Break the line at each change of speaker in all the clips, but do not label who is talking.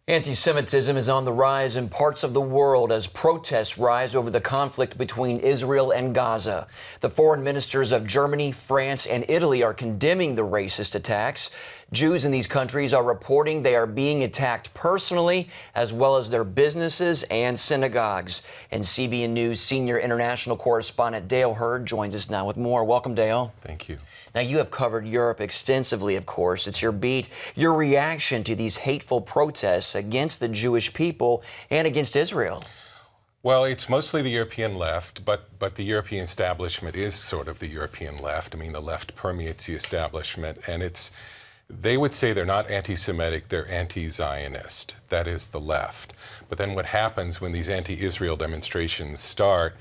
Anti-Semitism is on the rise in parts of the world as protests rise over the conflict between Israel and Gaza. The foreign ministers of Germany, France, and Italy are condemning the racist attacks. Jews in these countries are reporting they are being attacked personally, as well as their businesses and synagogues. And CBN News senior international correspondent Dale Hurd joins us now with more. Welcome, Dale.
Thank you.
Now, you have covered Europe extensively, of course. It's your beat. Your reaction to these hateful protests against the Jewish people and against Israel?
Well, it's mostly the European left, but the European establishment is sort of the European left. I mean, the left permeates the establishment, and they would say they're not anti-Semitic, they're anti-Zionist. That is the left. But then what happens when these anti-Israel demonstrations start,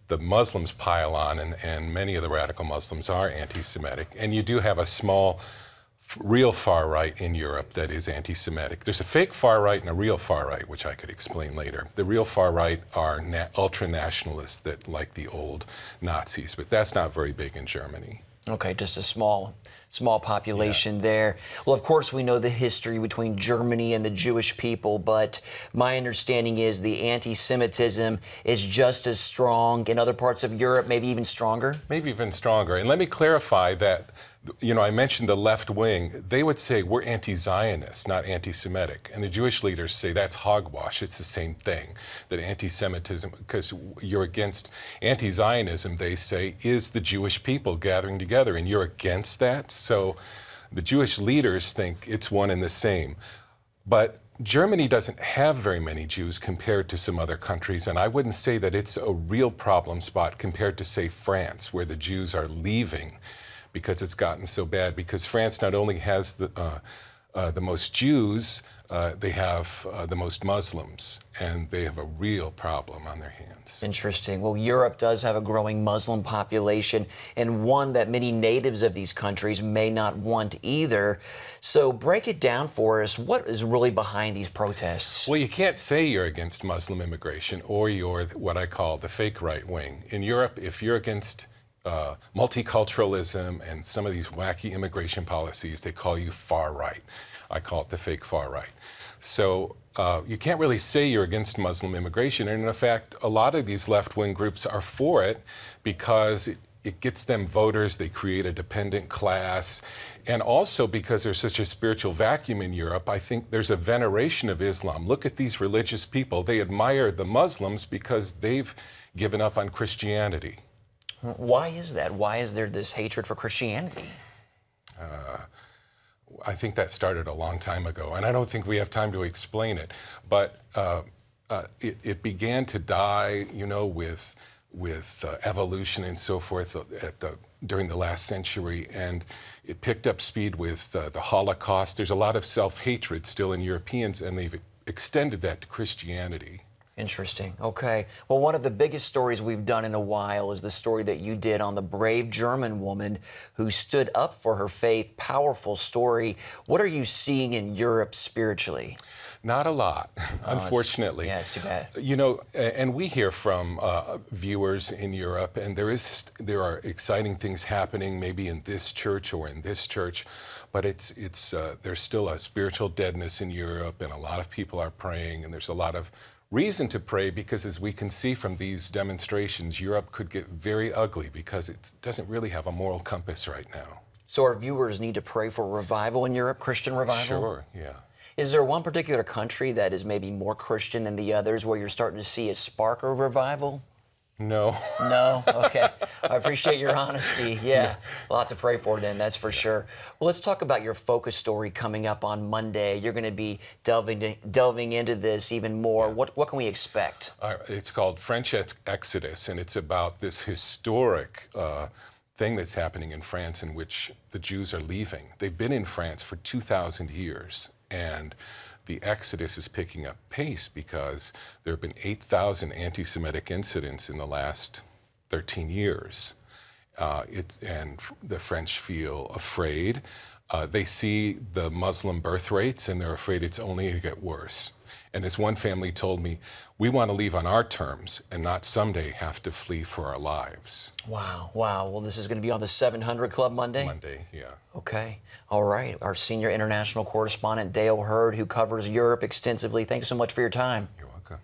the Muslims pile on, and many of the radical Muslims are anti-Semitic. And you do have a small, real far right in Europe that is anti-Semitic. There's a fake far right and a real far right, which I could explain later. The real far right are ultra-nationalists that like the old Nazis, but that's not very big in Germany.
Okay, just a small population there. Well, of course, we know the history between Germany and the Jewish people, but my understanding is the anti-Semitism is just as strong in other parts of Europe, maybe even stronger?
Maybe even stronger. And let me clarify that, you know, I mentioned the left wing. They would say we're anti-Zionist, not anti-Semitic. And the Jewish leaders say that's hogwash. It's the same thing, that anti-Semitism, because you're against anti-Zionism, they say, is the Jewish people gathering together, and you're against that. So the Jewish leaders think it's one and the same. But Germany doesn't have very many Jews compared to some other countries, and I wouldn't say that it's a real problem spot compared to, say, France, where the Jews are leaving because it's gotten so bad. Because France not only has the most Jews, they have the most Muslims, and they have a real problem on their hands.
Interesting. Well, Europe does have a growing Muslim population, and one that many natives of these countries may not want either. So break it down for us. What is really behind these protests?
Well, you can't say you're against Muslim immigration or you're what I call the fake right wing. In Europe, if you're against multiculturalism and some of these wacky immigration policies, they call you far right. I call it the fake far right. So you can't really say you're against Muslim immigration. And in fact, a lot of these left-wing groups are for it because it gets them voters. They create a dependent class. And also because there's such a spiritual vacuum in Europe, I think there's a veneration of Islam. Look at these religious people. They admire the Muslims because they've given up on Christianity.
Why is that? Why is there this hatred for Christianity?
I think that started a long time ago, and I don't think we have time to explain it. But it began to die, you know, with evolution and so forth during the last century, and it picked up speed with the Holocaust. There's a lot of self-hatred still in Europeans, and they've extended that to Christianity.
Interesting. Okay. Well, one of the biggest stories we've done in a while is the story that you did on the brave German woman who stood up for her faith. Powerful story. What are you seeing in Europe spiritually?
Not a lot, unfortunately.
Yeah, it's too bad.
You know, and we hear from viewers in Europe, and there are exciting things happening, maybe in this church or in this church, but there's still a spiritual deadness in Europe, and a lot of people are praying, and there's a lot of reason to pray because, as we can see from these demonstrations, Europe could get very ugly because it doesn't really have a moral compass right now.
So our viewers need to pray for revival in Europe, Christian revival?
Sure, yeah.
Is there one particular country that is maybe more Christian than the others where you're starting to see a spark of revival?
No.
No? Okay. I appreciate your honesty. Yeah. A lot to pray for then, that's for sure. Well, let's talk about your focus story coming up on Monday. You're going to be delving into this even more. What can we expect?
It's called French Exodus, and it's about this historic thing that's happening in France in which the Jews are leaving. They've been in France for 2,000 years, and the Exodus is picking up pace because there have been 8,000 anti-Semitic incidents in the last 13 years. And the French feel afraid. They see the Muslim birth rates and they're afraid it's only going to get worse. And as one family told me, we want to leave on our terms and not someday have to flee for our lives.
Wow, wow. Well, this is going to be on the 700 Club Monday?
Monday, yeah.
Okay. All right. Our senior international correspondent, Dale Hurd, who covers Europe extensively. Thanks so much for your time.
You're welcome.